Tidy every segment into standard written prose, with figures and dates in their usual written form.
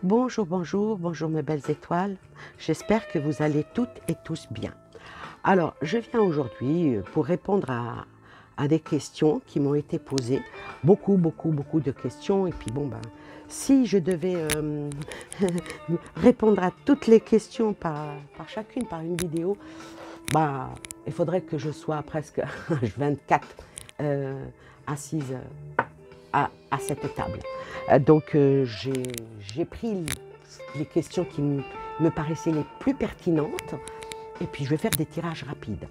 Bonjour, bonjour, bonjour mes belles étoiles. J'espère que vous allez toutes et tous bien. Alors, je viens aujourd'hui pour répondre à des questions qui m'ont été posées. Beaucoup de questions. Et puis bon, ben, si je devais répondre à toutes les questions par chacune, par une vidéo, bah, il faudrait que je sois presque 24 assise à cette table. J'ai pris les questions qui me paraissaient les plus pertinentes et puis je vais faire des tirages rapides.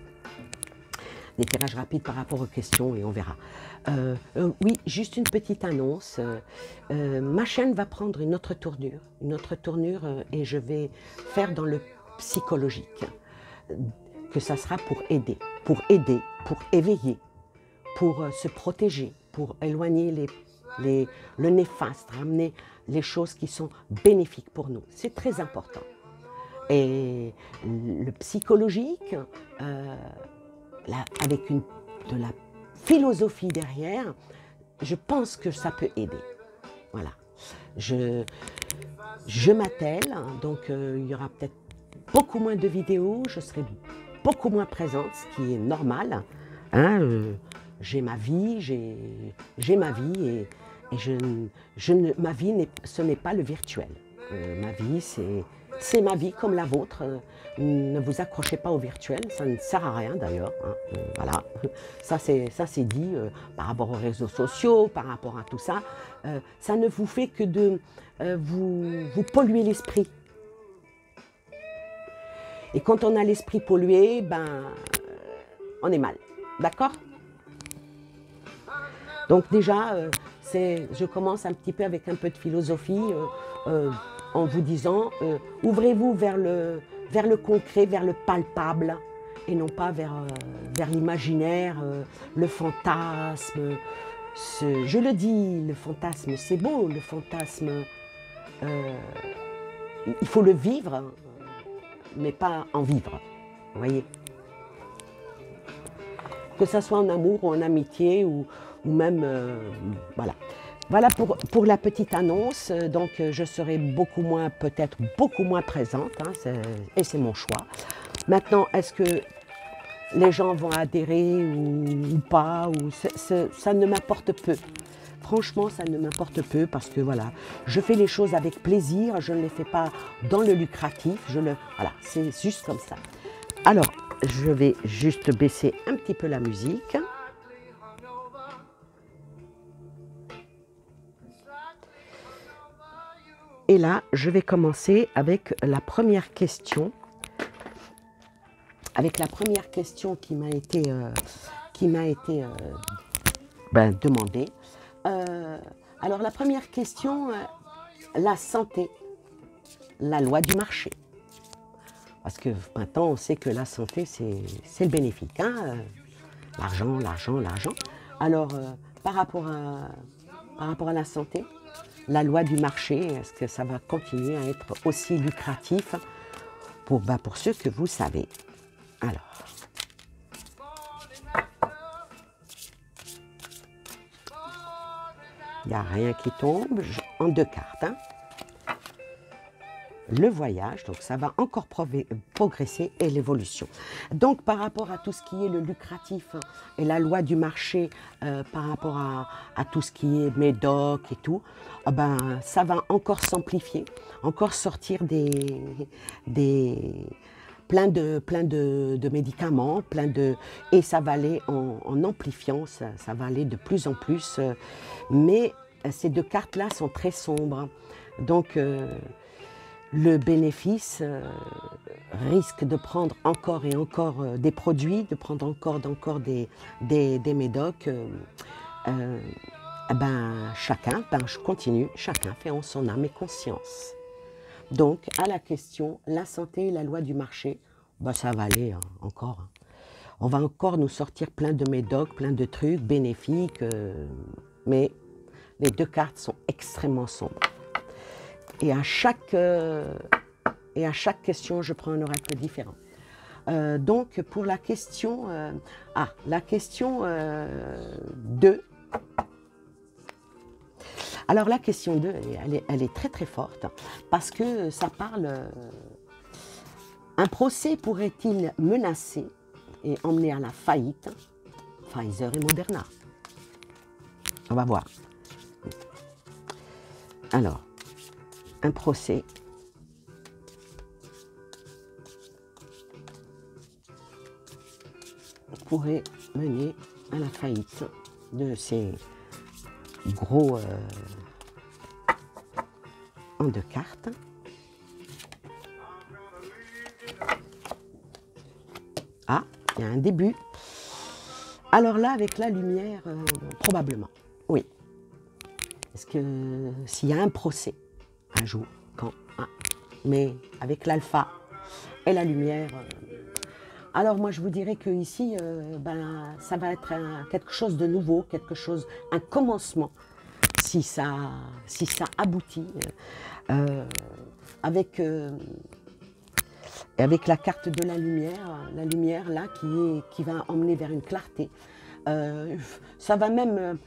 Des tirages rapides par rapport aux questions et on verra. Oui, juste une petite annonce. Ma chaîne va prendre une autre tournure et je vais faire dans le psychologique. Que ça sera pour aider, pour éveiller, pour se protéger, pour éloigner le néfaste, ramener les choses qui sont bénéfiques pour nous. C'est très important. Et le psychologique, avec de la philosophie derrière, je pense que ça peut aider. Voilà. Je m'attelle, donc il y aura peut-être beaucoup moins de vidéos, je serai beaucoup moins présente, ce qui est normal. Hein, j'ai ma vie, ma vie ma vie, ce n'est pas le virtuel. Ma vie, c'est ma vie comme la vôtre. Ne vous accrochez pas au virtuel, ça ne sert à rien d'ailleurs. Hein, voilà, ça c'est dit par rapport aux réseaux sociaux, par rapport à tout ça. Ça ne vous fait que de vous polluer l'esprit. Et quand on a l'esprit pollué, ben, on est mal. D'accord? Donc déjà, je commence un petit peu avec un peu de philosophie en vous disant, ouvrez-vous vers le concret, vers le palpable, et non pas vers l'imaginaire, le fantasme. Je le dis, le fantasme, c'est beau, le fantasme, il faut le vivre, mais pas en vivre, vous voyez. Que ça soit en amour ou en amitié ou même, voilà. Voilà pour la petite annonce, donc je serai peut-être beaucoup moins présente, hein, et c'est mon choix. Maintenant, est-ce que les gens vont adhérer ou pas, ça ne m'importe peu. Franchement, ça ne m'importe peu parce que voilà, je fais les choses avec plaisir, je ne les fais pas dans le lucratif, voilà, c'est juste comme ça. Alors, je vais juste baisser un petit peu la musique. Et là, je vais commencer avec la première question. Avec la première question qui m'a été, demandée. Alors, la première question, la santé, la loi du marché. Parce que maintenant, on sait que la santé, c'est le bénéfique. Hein, l'argent, l'argent, l'argent. Alors, par rapport à la santé, la loi du marché, est-ce que ça va continuer à être aussi lucratif pour ceux que vous savez? Alors, il n'y a rien qui tombe, en deux cartes. Hein. Le voyage, donc ça va encore progresser, et l'évolution. Donc par rapport à tout ce qui est le lucratif et la loi du marché, par rapport à tout ce qui est médoc et tout, ça va encore s'amplifier, encore sortir plein de médicaments, et ça va aller en amplifiant, ça va aller de plus en plus, mais ces deux cartes-là sont très sombres, donc le bénéfice risque de prendre encore et encore des produits, de prendre encore des médocs. Chacun, je continue, chacun fait en son âme et conscience. Donc, à la question, la santé et la loi du marché, ça va aller encore. Hein. On va encore nous sortir plein de médocs, plein de trucs bénéfiques, mais les deux cartes sont extrêmement sombres. Et à chaque question, je prends un oracle différent. Donc, pour la question, la question 2. Alors la question 2, elle est très très forte, parce que ça parle... un procès pourrait-il menacer et emmener à la faillite Pfizer et Moderna? On va voir. Alors, un procès pourrait mener à la faillite de ces gros en deux cartes. Ah, il y a un début. Alors là, avec la lumière, probablement, oui. Est-ce que s'il y a un procès, un jour, quand, mais avec l'alpha et la lumière, alors moi je vous dirais que ici, ben, ça va être quelque chose de nouveau, quelque chose, un commencement, si ça aboutit, avec la carte de la lumière là qui va emmener vers une clarté. Ça va même,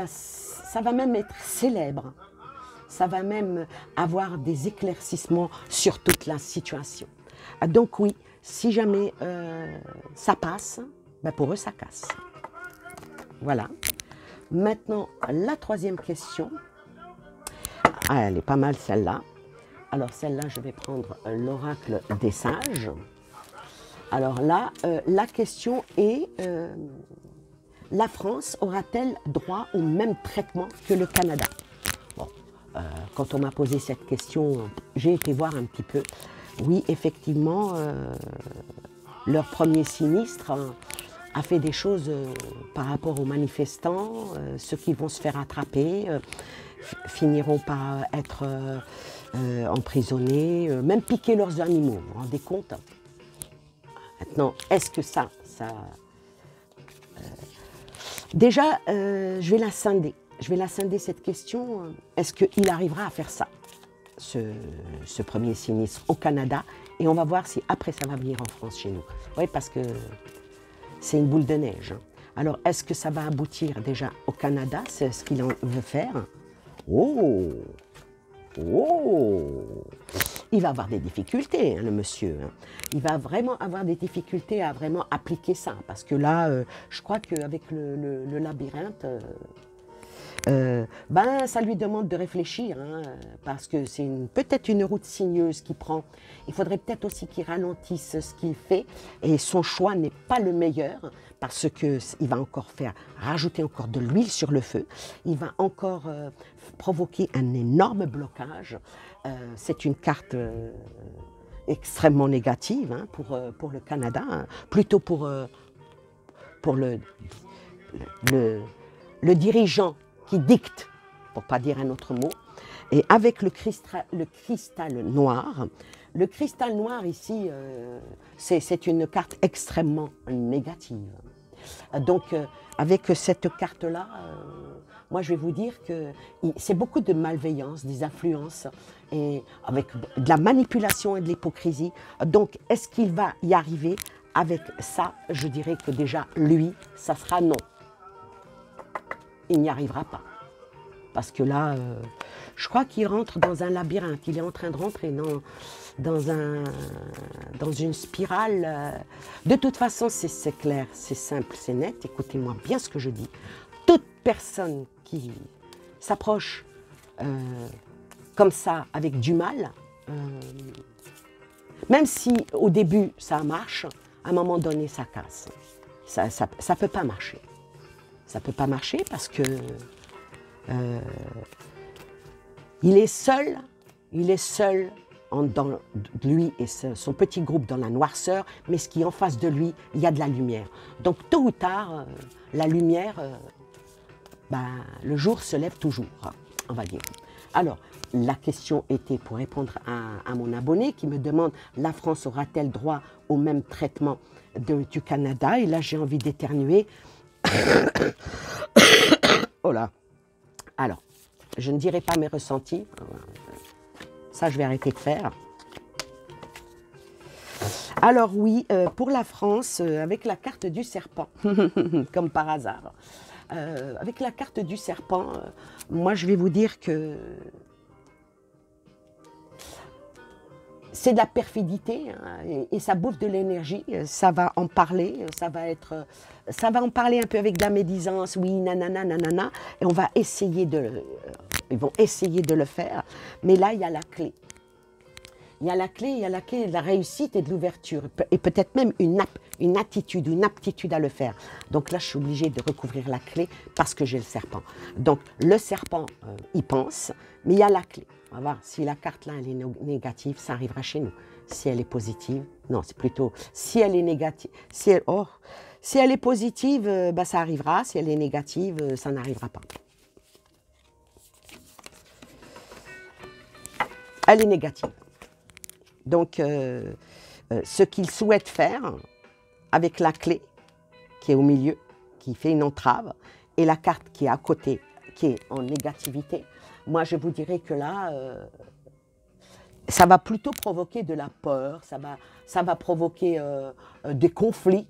ça va même être célèbre. Ça va même avoir des éclaircissements sur toute la situation. Donc oui, si jamais ça passe, ben pour eux ça casse. Voilà. Maintenant, la troisième question. Ah, elle est pas mal celle-là. Alors celle-là, je vais prendre l'oracle des sages. Alors là, la question est... la France aura-t-elle droit au même traitement que le Canada? Bon, quand on m'a posé cette question, j'ai été voir un petit peu. Oui, effectivement, leur premier sinistre a fait des choses par rapport aux manifestants. Ceux qui vont se faire attraper finiront par être emprisonnés, même piquer leurs animaux. Vous vous rendez compte? Maintenant, est-ce que ça déjà, je vais la scinder. Je vais la scinder cette question. Est-ce qu'il arrivera à faire ça, ce premier sinistre au Canada? Et on va voir si après ça va venir en France chez nous. Oui, parce que c'est une boule de neige. Alors, est-ce que ça va aboutir déjà au Canada? C'est ce qu'il en veut faire. Oh! Oh! Il va avoir des difficultés, hein, le monsieur. Hein. Il va vraiment avoir des difficultés à vraiment appliquer ça. Parce que là, je crois qu'avec le labyrinthe, ben, ça lui demande de réfléchir. Hein, parce que c'est peut-être une route sinueuse qu'il prend. Il faudrait peut-être aussi qu'il ralentisse ce qu'il fait. Et son choix n'est pas le meilleur. Parce qu'il va encore rajouter encore de l'huile sur le feu. Il va encore provoquer un énorme blocage. C'est une carte extrêmement négative hein, pour le Canada, hein, plutôt pour le dirigeant qui dicte, pour ne pas dire un autre mot. Et avec le cristal noir ici, c'est une carte extrêmement négative. Donc, avec cette carte-là, moi je vais vous dire que c'est beaucoup de malveillance, des influences, et avec de la manipulation et de l'hypocrisie. Donc, est-ce qu'il va y arriver avec ça? Je dirais que déjà, lui, ça sera non. Il n'y arrivera pas. Parce que là, je crois qu'il rentre dans un labyrinthe. Il est en train de rentrer dans une spirale. De toute façon, c'est clair, c'est simple, c'est net. Écoutez-moi bien ce que je dis. Toute personne qui s'approche comme ça, avec du mal, même si au début ça marche, à un moment donné ça casse. Ça peut pas marcher. Ça peut pas marcher parce que il est seul dans lui et son petit groupe dans la noirceur, mais ce qui est en face de lui, il y a de la lumière. Donc tôt ou tard, la lumière, le jour se lève toujours, on va dire. Alors, la question était pour répondre à mon abonné qui me demande « La France aura-t-elle droit au même traitement du Canada ?» Et là, j'ai envie d'éternuer. Oh là. Alors, je ne dirai pas mes ressentis. Ça, je vais arrêter de faire. Alors oui, pour la France, avec la carte du serpent, comme par hasard. avec la carte du serpent, moi je vais vous dire que c'est de la perfidité, hein, et ça bouffe de l'énergie, ça va en parler, ça va en parler un peu avec de la médisance, oui, nanana, nanana, et on va essayer ils vont essayer de le faire, mais là il y a la clé. Il y a la clé de la réussite et de l'ouverture, et peut-être même une attitude, une aptitude à le faire. Donc là, je suis obligée de recouvrir la clé parce que j'ai le serpent. Donc le serpent, il pense, mais il y a la clé. On va voir, si la carte là, elle est négative, ça arrivera chez nous. Si elle est positive, non, c'est plutôt, si elle est négative, si elle est positive, bah, ça arrivera, si elle est négative, ça n'arrivera pas. Elle est négative. Donc, ce qu'il souhaite faire avec la clé qui est au milieu, qui fait une entrave, et la carte qui est à côté, qui est en négativité, moi je vous dirais que là, ça va plutôt provoquer de la peur, ça va provoquer des conflits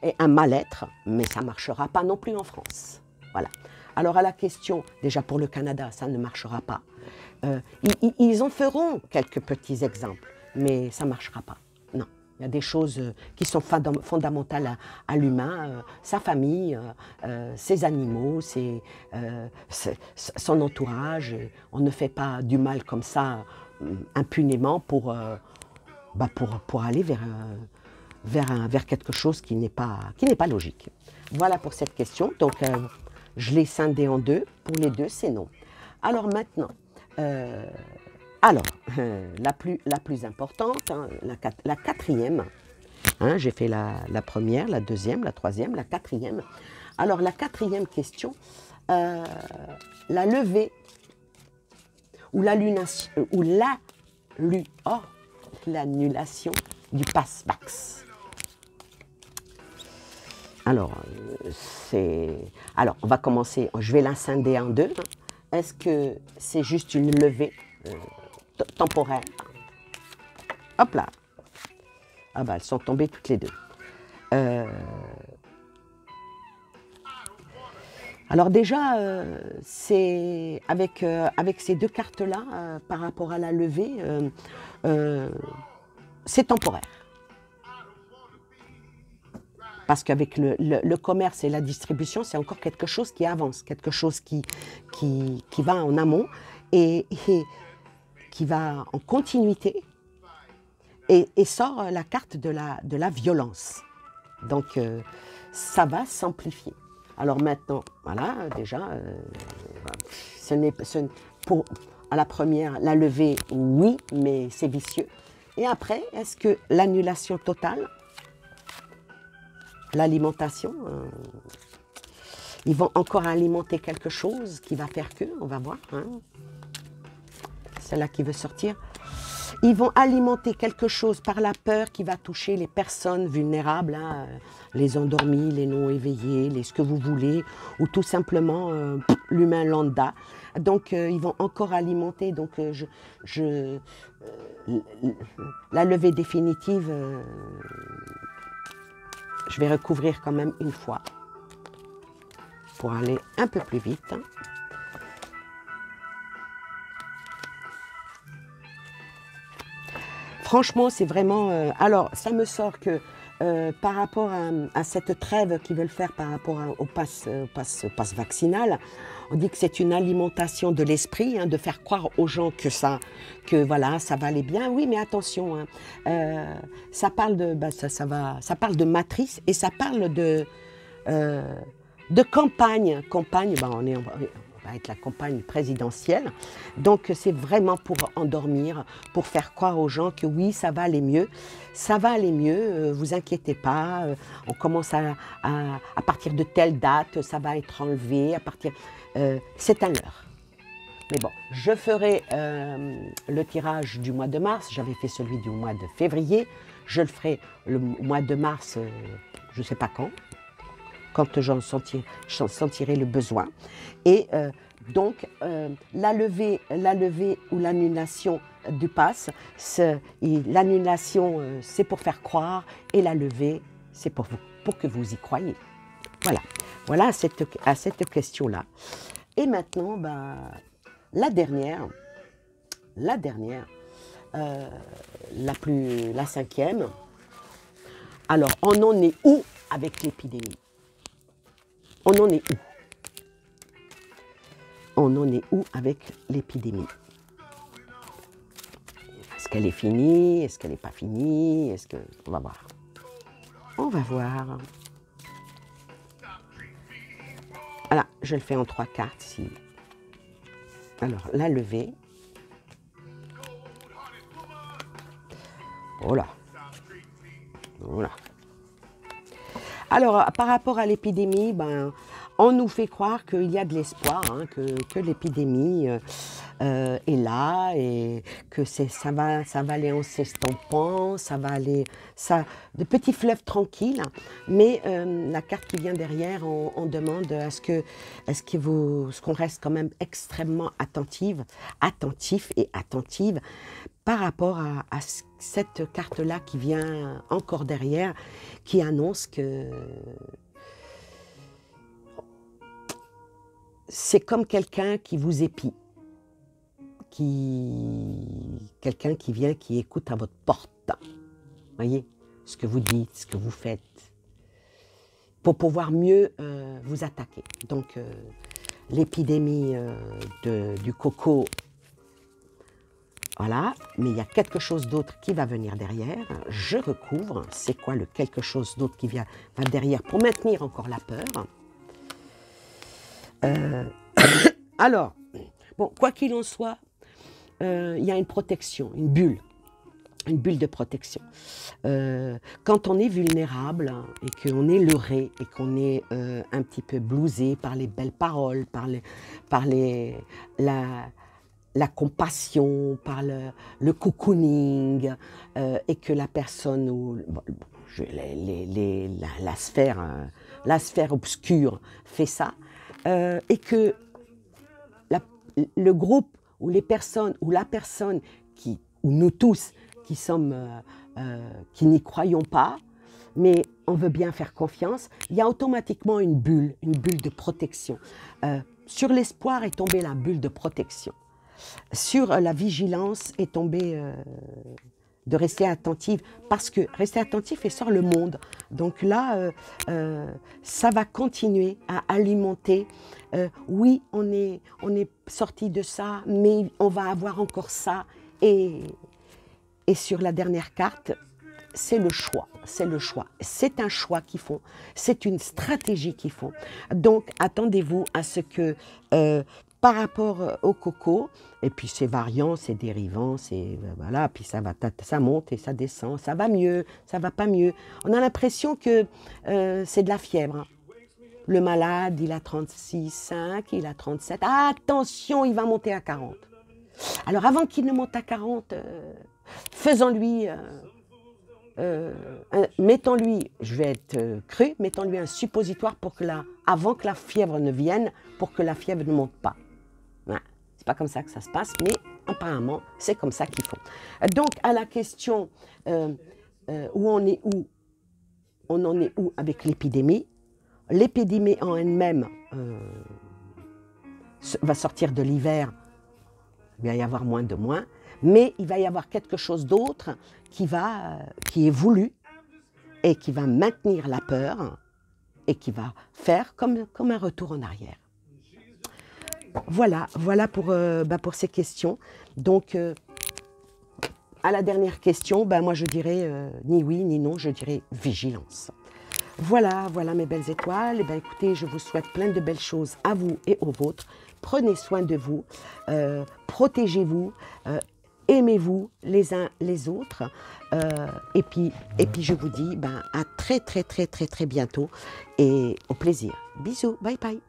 et un mal-être, mais ça ne marchera pas non plus en France. Voilà. Alors à la question, déjà pour le Canada, ça ne marchera pas. Ils en feront quelques petits exemples, mais ça ne marchera pas. Non, il y a des choses qui sont fondamentales à l'humain, sa famille, ses animaux, son entourage. On ne fait pas du mal comme ça impunément pour aller vers quelque chose qui n'est pas logique. Voilà pour cette question. Donc, je l'ai scindée en deux. Pour les deux, c'est non. Alors maintenant, la plus importante, hein, la quatrième, hein, j'ai fait la première, la deuxième, la troisième, la quatrième. Alors la quatrième question, la levée ou l'annulation du pass-vax. Alors, on va commencer, je vais la scinder en deux. Hein. Est-ce que c'est juste une levée temporaire? Hop là. Ah bah, elles sont tombées toutes les deux. Alors déjà, c'est avec ces deux cartes-là, par rapport à la levée, c'est temporaire. Parce qu'avec le commerce et la distribution, c'est encore quelque chose qui avance, quelque chose qui va en amont et qui va en continuité et sort la carte de la violence. Donc, ça va s'amplifier. Alors maintenant, voilà, déjà, à la première, la levée, oui, mais c'est vicieux. Et après, est-ce que l'annulation totale, l'alimentation, ils vont encore alimenter quelque chose qui va faire que, on va voir, hein, celle-là qui veut sortir, ils vont alimenter quelque chose par la peur qui va toucher les personnes vulnérables, hein, les endormis, les non éveillés, ce que vous voulez, ou tout simplement l'humain lambda. Donc ils vont encore alimenter, donc la levée définitive, je vais recouvrir quand même une fois pour aller un peu plus vite. Franchement, c'est vraiment... alors, ça me sort que par rapport à cette trêve qu'ils veulent faire par rapport au pass vaccinal, on dit que c'est une alimentation de l'esprit, hein, de faire croire aux gens que voilà, ça va aller bien. Oui, mais attention, hein, ça parle ça parle de matrice et ça parle de campagne. Campagne, on va être la campagne présidentielle. Donc, c'est vraiment pour endormir, pour faire croire aux gens que oui, ça va aller mieux. Ça va aller mieux, vous inquiétez pas. On commence à partir de telle date, ça va être enlevé. C'est un leurre. Mais bon, je ferai le tirage du mois de mars. J'avais fait celui du mois de février. Je le ferai le mois de mars, je ne sais pas quand j'en sentirai le besoin. Et donc, la levée ou l'annulation du pass, l'annulation, c'est pour faire croire, et la levée, c'est pour que vous y croyez. Voilà. Voilà à cette question-là. Et maintenant, la dernière, la cinquième. Alors, on en est où avec l'épidémie? On en est où? On en est où avec l'épidémie? Est-ce qu'elle est finie? Est-ce qu'elle n'est pas finie? On va voir. On va voir. Voilà, je le fais en 3 cartes ici. Alors, la levée. Voilà. Voilà. Alors, par rapport à l'épidémie, on nous fait croire qu'il y a de l'espoir, hein, que l'épidémie est là et que ça va aller en s'estampant, ça va aller, de petits fleuves tranquilles. Mais la carte qui vient derrière, on demande est-ce qu'on reste quand même extrêmement attentif et attentive par rapport à cette carte-là qui vient encore derrière, qui annonce que c'est comme quelqu'un qui vous épie, quelqu'un qui vient, qui écoute à votre porte. Voyez, ce que vous dites, ce que vous faites, pour pouvoir mieux vous attaquer. Donc, l'épidémie du coco, voilà, mais il y a quelque chose d'autre qui va venir derrière. Je recouvre. C'est quoi le quelque chose d'autre qui va derrière pour maintenir encore la peur? Alors, bon, quoi qu'il en soit, il y a une protection, une bulle de protection. Quand on est vulnérable et qu'on est leurré et qu'on est un petit peu blousé par les belles paroles, par la compassion, par le cocooning, et que la personne, la sphère obscure fait ça, et que le groupe ou les personnes ou la personne ou nous tous qui n'y croyons pas, mais on veut bien faire confiance, il y a automatiquement une bulle de protection. Sur l'espoir est tombée la bulle de protection. Sur la vigilance est tombée de rester attentive, parce que rester attentif et sort le monde. Donc là, ça va continuer à alimenter. Oui, on est sorti de ça, mais on va avoir encore ça. Et sur la dernière carte, c'est le choix. C'est un choix qu'ils font. C'est une stratégie qu'ils font. Donc, attendez-vous à ce que, par rapport au coco, et puis c'est variant, c'est dérivant, voilà, puis ça monte et ça descend, ça va mieux, ça va pas mieux. On a l'impression que c'est de la fièvre. Le malade, il a 36,5, il a 37. Attention, il va monter à 40. Alors avant qu'il ne monte à 40, faisons-lui, mettons-lui, je vais être cru, mettons-lui un suppositoire avant que la fièvre ne vienne, pour que la fièvre ne monte pas. Voilà. C'est pas comme ça que ça se passe, mais apparemment, c'est comme ça qu'ils font. Donc, à la question où on en est où avec l'épidémie? L'épidémie en elle-même va sortir de l'hiver. Il va y avoir moins de moins, mais il va y avoir quelque chose d'autre qui est voulu et qui va maintenir la peur et qui va faire comme un retour en arrière. Voilà pour ces questions. Donc, à la dernière question, moi je dirais ni oui ni non, je dirais vigilance. Voilà mes belles étoiles. Écoutez, je vous souhaite plein de belles choses à vous et aux vôtres. Prenez soin de vous, protégez-vous, aimez-vous les uns les autres. Et puis je vous dis à très bientôt et au plaisir. Bisous, bye bye.